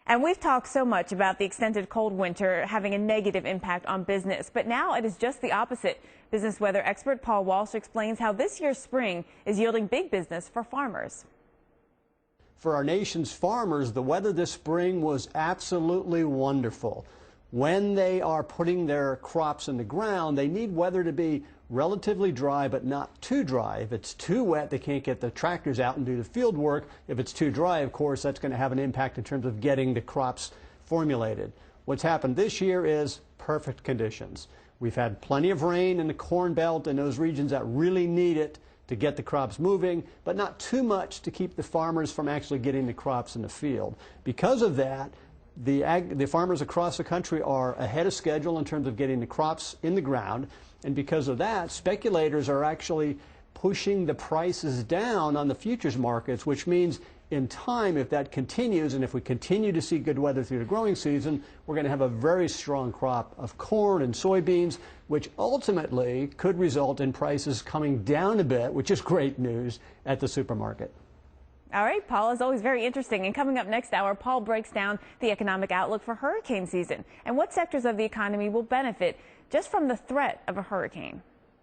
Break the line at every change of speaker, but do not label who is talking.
And we've talked so much about the extended cold winter having a negative impact on business, but now it is just the opposite. Business weather expert Paul Walsh explains how this year's spring is yielding big business for farmers.
For our nation's farmers, the weather this spring was absolutely wonderful. When they are putting their crops in the ground, they need weather to be relatively dry, but not too dry. If it's too wet, they can't get the tractors out and do the field work. If it's too dry, of course, that's going to have an impact in terms of getting the crops formulated. What's happened this year is perfect conditions. We've had plenty of rain in the Corn Belt and those regions that really need it to get the crops moving, but not too much to keep the farmers from actually getting the crops in the field. Because of that, the farmers across the country are ahead of schedule in terms of getting the crops in the ground, and because of that, speculators are actually pushing the prices down on the futures markets, which means in time, if that continues, and if we continue to see good weather through the growing season, we're going to have a very strong crop of corn and soybeans, which ultimately could result in prices coming down a bit, which is great news at the supermarket.
All right, Paul, is always very interesting. And coming up next hour, Paul breaks down the economic outlook for hurricane season and what sectors of the economy will benefit just from the threat of a hurricane.